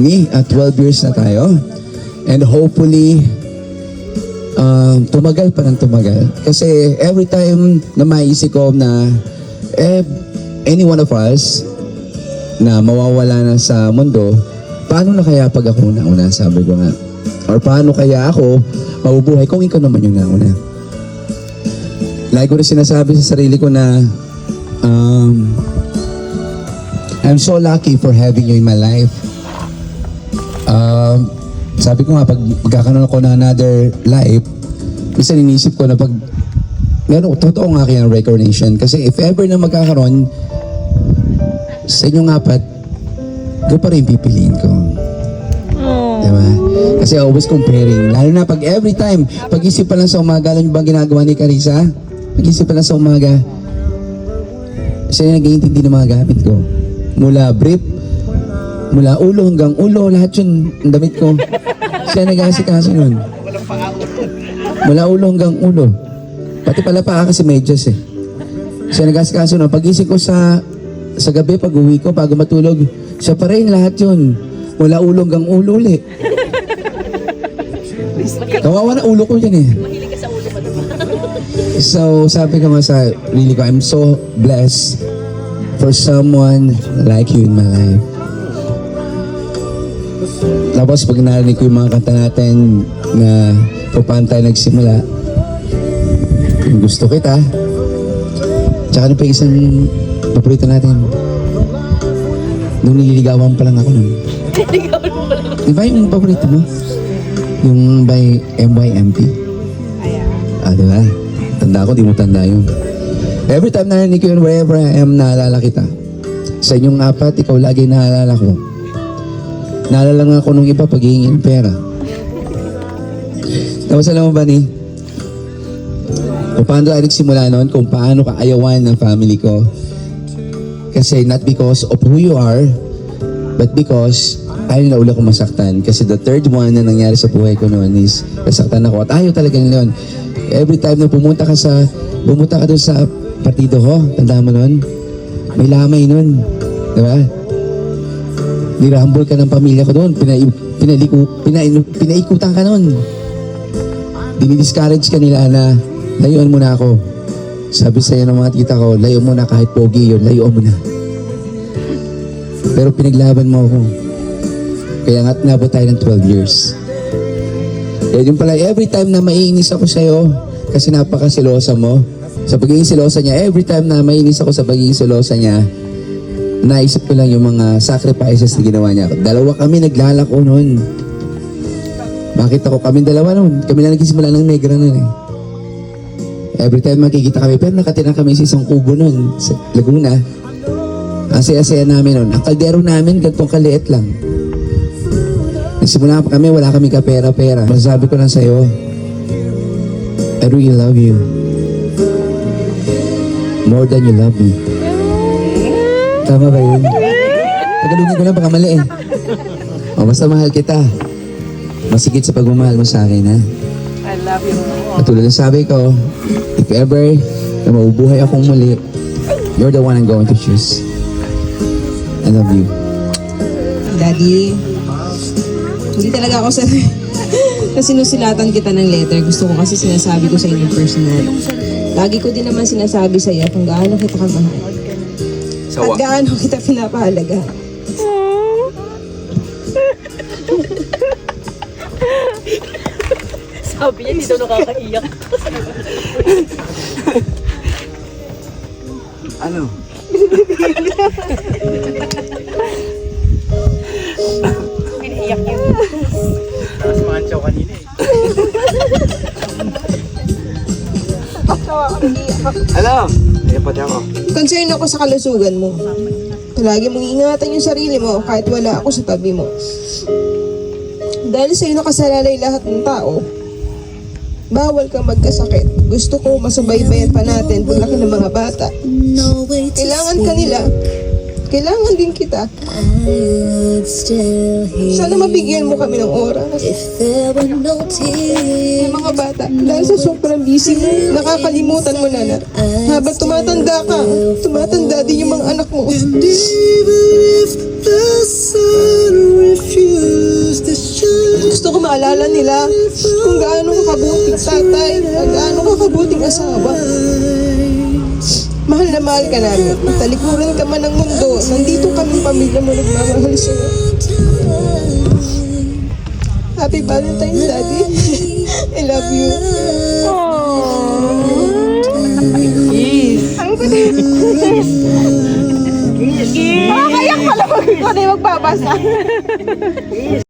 12 years na tayo. And hopefully, tumagal pa ng tumagal. Kasi every time na maisip ko na any one of us na mawawala na sa mundo, paano na kaya pag ako nauna, sabi ko nga. Or paano kaya ako mabubuhay kung ikaw naman yung nauna. Lagi ko na sinasabi sa sarili ko na I'm so lucky for having you in my life. Sabi ko nga, pag magkakaroon ako ng another life, isa inisip ko na pag meron, totoo nga kaya reincarnation. Kasi if ever na magkakaroon sa inyong apat, ko pa rin pipiliin ko. Diba? Kasi always comparing. Lalo na pag every time, pag-isip pa lang sa umaga, alam niyo ba ginagawa ni Carissa? Pag-isip pa lang sa umaga, siya yung nag-iintindi ng mga gamit ko. Mula brief, mula ulo hanggang ulo, lahat yun, ang damit ko. Siya nag-aasikaso nun. Mula ulo hanggang ulo. Pati pala pa kasi medyas eh. Siya nag-aasikaso nun. Pag-isip ko sa gabi, pag uwi ko, bago matulog, siya pa rin lahat yun. Mula ulo hanggang ulo ulit. Kawawa na ulo ko yan eh. Mahilig ka sa ulo mo naman. So, sabi ko nga sa really ko, I'm so blessed for someone like you in my life. Tapos pag narinig ko yung mga kanta natin na kung paano tayo nagsimula, yung gusto kita, tsaka ano pa yung isang paborito natin, nung nililigawan pa lang ako nun. Di ba yung paborito mo? Yung by MYMP? Diba? Tanda ko, di mo tanda yun. Every time narinig ko yun, wherever I am, naalala kita. Sa inyong apat, ikaw lagi naalala ko. Naalala nga ako nung iba pag hihingin pera. Tapos alam mo ba ni? Kung paano tayo nagsimula noon, kung paano ka ayawan ng family ko. Kasi not because of who you are, but because ayaw na ula ko masaktan. Kasi the third one na nangyari sa buhay ko noon is nasaktan ako. At ayaw talaga nila yun. Every time na pumunta ka doon sa partido ko, tanda mo noon, may lamay noon. Diba? Nirahambol ka ng pamilya ko doon. Pinaikutan ka noon. Dinidiscourage ka nila na layuan mo na ako. Sabi sa'yo ng mga tita ko, layo mo na kahit pogi yun, layuan mo na. Pero pinaglaban mo ako. Kaya nga't nabot tayo ng 12 years. Kaya yun pala, every time na maiinis ako sa'yo, kasi napakasilosa mo, sa pagiging silosa niya, every time na maiinis ako sa pagiging silosa niya, naisip ko lang yung mga sacrifices na ginawa niya. Dalawa kami naglalako noon. Bakit ako? Kami dalawa noon. Kami na nagsisimula ng negra noon eh. Every time makikita kami, pero nakatira kami sa isang kubo noon, sa Laguna. Ang saya-saya namin noon. Ang kaldero namin, gantong kaliit lang. Nagsimula kami, wala kami kapera-pera. Masasabi ko lang sa'yo, I really love you. More than you love me. Tama ba yun? Tagalogin ko lang, baka mali eh. O, basta mahal kita. Masigit sa pagmamahal mo sa akin, ha? I love you. Katulad ng sabi ko, if ever na mabubuhay akong muli, you're the one I'm going to choose. I love you. Daddy, hindi talaga ako kasi sinusulatan kita ng letter. Gusto ko kasi sinasabi ko sa inyo personal. Lagi ko din naman sinasabi sa iyo kung gaano kita kamahal. At gaano kita pinapahalaga. Sabi niya, hindi daw nakakaiyak. Ano? Pinahiyak yun. Tapos manchaw kanina eh. Alam! Ayan pa ako. Concern ako sa kalusugan mo. Palagi mong ingatan yung sarili mo kahit wala ako sa tabi mo. Dahil sa'yo nakasalalay lahat ng tao, bawal kang magkasakit. Gusto ko masubaybayan pa natin paglaki ng mga bata. Kailangan ka nila. Kailangan din kita. Sana mabigyan mo kami ng oras. Yung mga bata, dahil sa sobrang busy mo, nakakalimutan mo na. Habang tumatanda ka, tumatanda din yung mga anak mo. And even if the sun refuses maalala nila kung gaano ka kabuting tatay, at gaano ka kabuting asawa. Mahal na mahal ka namin. Talikuran ka man ng mundo, nandito kami pamilya mo nagmamahal sa'yo. Happy Valentine's, Daddy. I love you. Yes. Ang galing. Makakayak pala mag magbabasa.